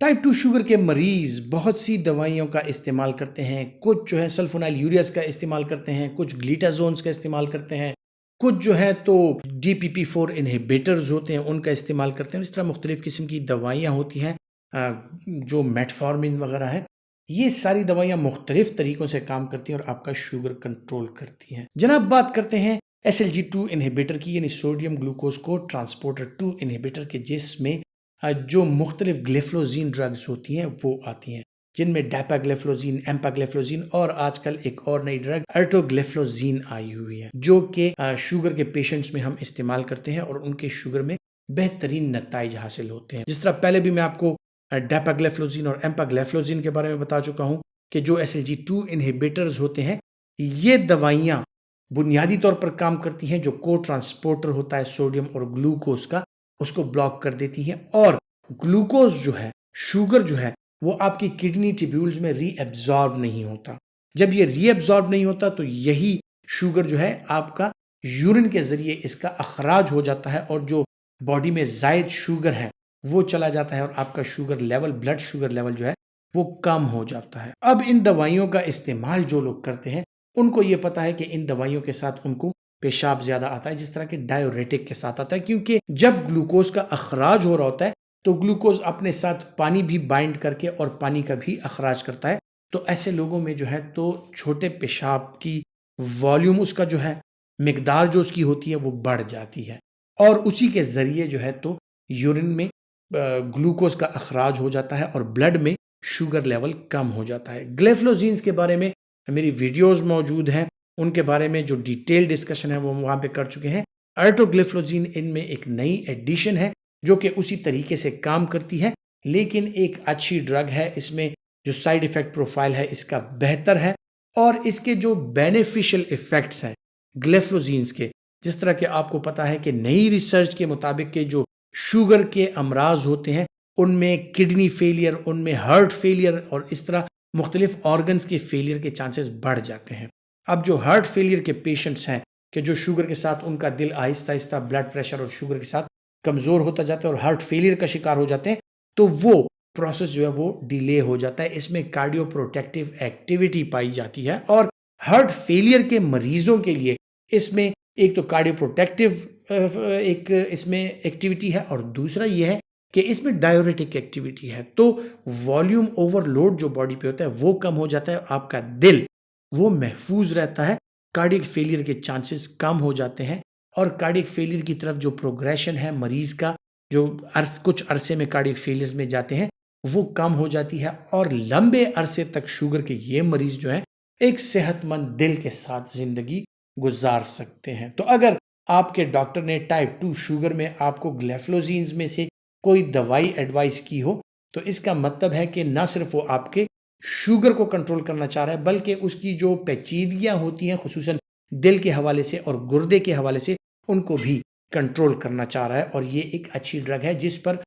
Type 2 sugar के मरीज़ बहुत सी दवाइयों का इस्तेमाल करते हैं। कुछ जो है सल्फ़ोनाइल यूरियाज़ का इस्तेमाल करते हैं, कुछ ग्लूटाज़ोन्स का इस्तेमाल करते हैं, कुछ जो है तो DPP-4 इन्हिबिटर्स होते हैं, उनका इस्तेमाल करते हैं। इस तरह मुख्तलिफ़ किस्म की दवाइयाँ होती हैं, जो मेटफॉर्मिन वगैरह है। ये सारी दवाइयाँ मुख्तलिफ़ तरीक़ों से काम करती हैं और आपका शुगर कंट्रोल करती हैं। जनाब, बात करते हैं SLG2 इन्हिबिटर की, यानी सोडियम ग्लूकोज़ को ट्रांसपोर्टर 2 इन्हिबिटर के, जिसमें जो मुख्तलिफ ग्लिफ्लोजीन ड्रग्स होती हैं वो आती हैं, जिनमें डैपाग्लिफ्लोजीन, एम्पाग्लिफ्लोजीन और आजकल एक और नई ड्रग अर्टोग्लिफ्लोजीन आई हुई है, जो कि शुगर के पेशेंट्स में हम इस्तेमाल करते हैं और उनके शुगर में बेहतरीन नताइज हासिल होते हैं। जिस तरह पहले भी मैं आपको डैपाग्लिफ्लोजीन और एम्पाग्लिफ्लोजीन के बारे में बता चुका हूँ कि जो SLG2 इन्हिबिटर्स होते हैं, ये दवाइयाँ बुनियादी तौर पर काम करती हैं, जो को ट्रांसपोर्टर होता है सोडियम और ग्लूकोज का, उसको ब्लॉक कर देती हैं और ग्लूकोज जो है, शुगर जो है, वो आपकी किडनी ट्यूब्यूल्स में रीएब्जॉर्ब नहीं होता। जब ये रीएब्जॉर्ब नहीं होता तो यही शुगर जो है आपका यूरिन के जरिए इसका अखराज हो जाता है और जो बॉडी में जायद शुगर है वो चला जाता है और आपका sugar level, blood sugar level जो है वो कम हो जाता है। अब इन दवाइयों का इस्तेमाल जो लोग करते हैं उनको ये पता है कि इन दवाइयों के साथ उनको पेशाब ज्यादा आता है, जिस तरह के डायोरेटिक के साथ आता है, क्योंकि जब ग्लूकोज का अखराज हो रहा होता है तो ग्लूकोज अपने साथ पानी भी बाइंड करके और पानी का भी अखराज करता है। तो ऐसे लोगों में जो है तो छोटे पेशाब की वॉल्यूम, उसका जो है मिकदार जो उसकी होती है वो बढ़ जाती है और उसी के जरिए जो है तो यूरिन में ग्लूकोज का अखराज हो जाता है और ब्लड में शुगर लेवल कम हो जाता है। ग्लिफ्लोजीन्स के बारे में मेरी वीडियोस मौजूद हैं, उनके बारे में जो डिटेल डिस्कशन है वो वहाँ पे कर चुके हैं। अर्टोग्लिफ्लोजीन इनमें एक नई एडिशन है जो कि उसी तरीके से काम करती है, लेकिन एक अच्छी ड्रग है। इसमें जो साइड इफ़ेक्ट प्रोफाइल है इसका बेहतर है और इसके जो बेनिफिशियल इफ़ेक्ट्स हैं ग्लिफ्लोजीन्स के, जिस तरह के आपको पता है कि नई रिसर्च के मुताबिक के जो शुगर के अमराज होते हैं उनमें किडनी फेलियर, उनमें हार्ट फेलियर और इस तरह मुख्तलिफ ऑर्गन्स के फेलियर के चांसेस बढ़ जाते हैं। अब जो हार्ट फेलियर के पेशेंट्स हैं कि जो शुगर के साथ उनका दिल आहिस्ता आहिस्ता ब्लड प्रेशर और शुगर के साथ कमज़ोर होता जाता है और हार्ट फेलियर का शिकार हो जाते हैं, तो वो प्रोसेस जो है वो डिले हो जाता है। इसमें कार्डियो प्रोटेक्टिव एक्टिविटी पाई जाती है और हार्ट फेलियर के मरीजों के लिए इसमें एक तो कार्डियो प्रोटेक्टिव एक इसमें एक्टिविटी है और दूसरा ये है कि इसमें डायोरेटिक एक्टिविटी है। तो वॉल्यूम ओवरलोड जो बॉडी पे होता है वो कम हो जाता है, आपका दिल वो महफूज रहता है, कार्डियक फेलियर के चांसेस कम हो जाते हैं और कार्डियक फेलियर की तरफ जो प्रोग्रेशन है मरीज का, जो कुछ अरसे में कार्डियक फेलियर में जाते हैं, वो कम हो जाती है और लंबे अरसे तक शुगर के ये मरीज जो है एक सेहतमंद दिल के साथ जिंदगी गुजार सकते हैं। तो अगर आपके डॉक्टर ने टाइप 2 शुगर में आपको ग्लिफ्लोजीन्स में से कोई दवाई एडवाइस की हो तो इसका मतलब है कि ना सिर्फ वो आपके शुगर को कंट्रोल करना चाह रहा है बल्कि उसकी जो पेचीदगियां होती हैं खुसूसन दिल के हवाले से और गुर्दे के हवाले से उनको भी कंट्रोल करना चाह रहा है। और ये एक अच्छी ड्रग है जिस पर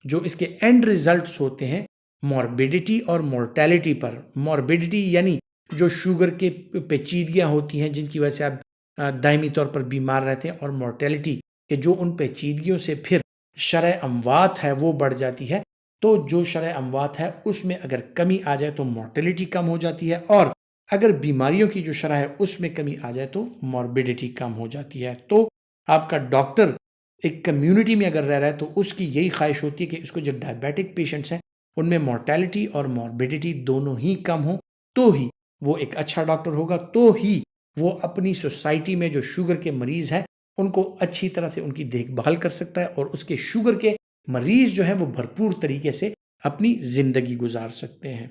जो इसके एंड रिजल्ट्स होते हैं मॉर्बिडिटी और मोर्टेलिटी पर, मॉर्बिडिटी यानी जो शुगर के पेचीदगियां होती हैं जिनकी वजह से आप दायमी तौर पर बीमार रहते हैं, और मोर्टेलिटी के जो उन पेचीदगियों से फिर शरह अमवात है वो बढ़ जाती है। तो जो शरह अमवात है उसमें अगर कमी आ जाए तो मोर्टेलिटी कम हो जाती है और अगर बीमारियों की जो शरह है उसमें कमी आ जाए तो मॉर्बिडिटी कम हो जाती है। तो आपका डॉक्टर एक कम्युनिटी में अगर रह रहा है तो उसकी यही ख्वाहिश होती है कि इसको जो डायबिटिक पेशेंट्स हैं उनमें मोर्टेलिटी और मॉर्बिडिटी दोनों ही कम हो, तो ही वो एक अच्छा डॉक्टर होगा, तो ही वो अपनी सोसाइटी में जो शुगर के मरीज हैं उनको अच्छी तरह से उनकी देखभाल कर सकता है और उसके शुगर के मरीज जो हैं वो भरपूर तरीके से अपनी जिंदगी गुजार सकते हैं।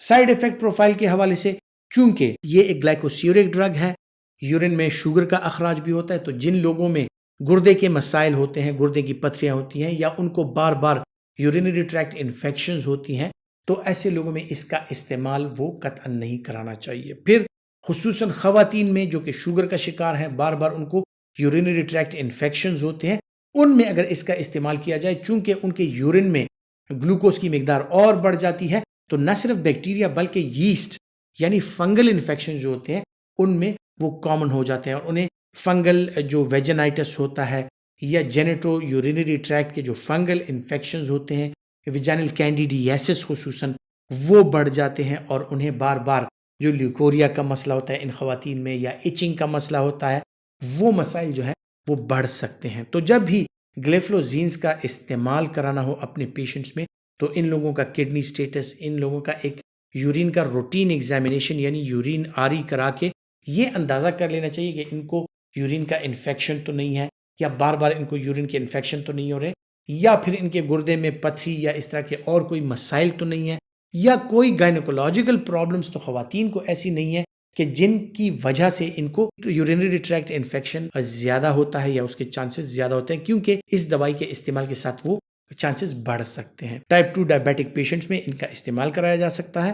साइड इफेक्ट प्रोफाइल के हवाले से, चूंकि ये एक ग्लाइकोसियूरिक ड्रग है, यूरिन में शुगर का अखराज भी होता है, तो जिन लोगों में गुर्दे के मसाइल होते हैं, गुर्दे की पथरियां होती हैं या उनको बार बार यूरिनरी ट्रैक्ट इन्फेक्शंस होती हैं, तो ऐसे लोगों में इसका इस्तेमाल वो कतई नहीं कराना चाहिए। फिर खुसूसन खवातीन में जो कि शुगर का शिकार हैं, बार बार उनको यूरिनरी ट्रैक्ट इन्फेक्शंस होते हैं, उनमें अगर इसका इस्तेमाल किया जाए, चूंकि उनके यूरिन में ग्लूकोज की मिकदार और बढ़ जाती है, तो न सिर्फ बैक्टीरिया बल्कि यीस्ट यानी फंगल इन्फेक्शन जो होते हैं उनमें वो कॉमन हो जाते हैं और उन्हें फंगल जो वेजिनाइटिस होता है या जेनेटो यूरिनरी ट्रैक्ट के जो फंगल इन्फेक्शंस होते हैं ویجینل کینڈیڈیاسس خصوصاً وہ بڑھ جاتے ہیں اور انہیں بار بار جو لیوکوریا کا مسئلہ ہوتا ہے ان خواتین میں یا ایچنگ کا مسئلہ ہوتا ہے وہ مسائل جو ہیں وہ بڑھ سکتے ہیں. تو جب بھی گلیفلوزینز کا استعمال کرانا ہو اپنے پیشنٹس میں تو ان لوگوں کا کڈنی سٹیٹس، ان لوگوں کا ایک یورین کا روٹین ایگزامینیشن یعنی یورین آری کرا کے یہ اندازہ کر لینا چاہیے کہ ان کو یورین کا انفیکشن تو نہیں ہے یا بار بار ان کو یورین کے انفیکشن تو نہیں ہو رہے یا پھر ان کے گردے میں پتھری یا اس طرح کے اور کوئی مسائل تو نہیں ہے یا کوئی گائنیکولوجیکل پرابلمز تو خواتین کو ایسی نہیں ہے کہ جن کی وجہ سے ان کو یورینری ٹریکٹ انفیکشن زیادہ ہوتا ہے یا اس کے چانسز زیادہ ہوتے ہیں کیونکہ اس دوائی کے استعمال کے ساتھ وہ چانسز بڑھ سکتے ہیں. ٹائپ 2 ڈائبیٹک پیشنٹس میں ان کا استعمال کرایا جا سکتا ہے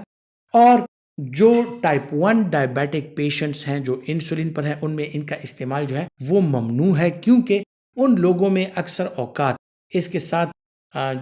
اور جو ٹائپ 1 ڈائبیٹک پیشنٹس ہیں جو انسولین پر ہیں ان میں ان کا استعمال جو ہے وہ ممنوع ہے کیونکہ ان لوگوں میں اکثر اوقات اس کے ساتھ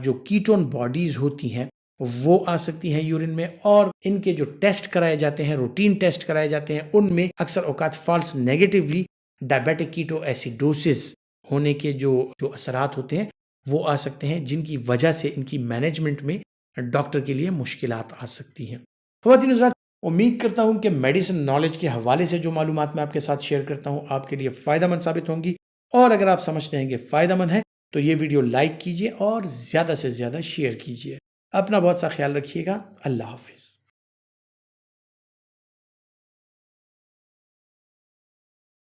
جو کیٹون باڈیز ہوتی ہیں وہ آ سکتی ہیں یورین میں اور ان کے جو ٹیسٹ کرائے جاتے ہیں روٹین ٹیسٹ کرائے جاتے ہیں ان میں اکثر اوقات فالس نیگیٹیولی ڈائبیٹک کیٹو ایسیڈوسس ہونے کے جو اثرات ہوتے ہیں وہ آ سکتے ہیں جن کی وجہ سے ان کی مینجمنٹ میں ڈاکٹر کے لیے مشکلات آ سکتی ہیں. خواتین حضرات امید کرتا ہوں کہ میڈیسن نالج کے حوالے سے جو معلومات میں آپ کے ساتھ شیئر کرتا ہوں آپ کے لیے فائدہ مند ثابت ہوں گی اور اگر آپ سمجھتے ہیں کہ فائدہ مند ہے تو یہ ویڈیو لائک کیجئے اور زیادہ سے زیادہ شیئر کیجئے. اپنا بہت سا خیال رکھیے گا. اللہ حافظ.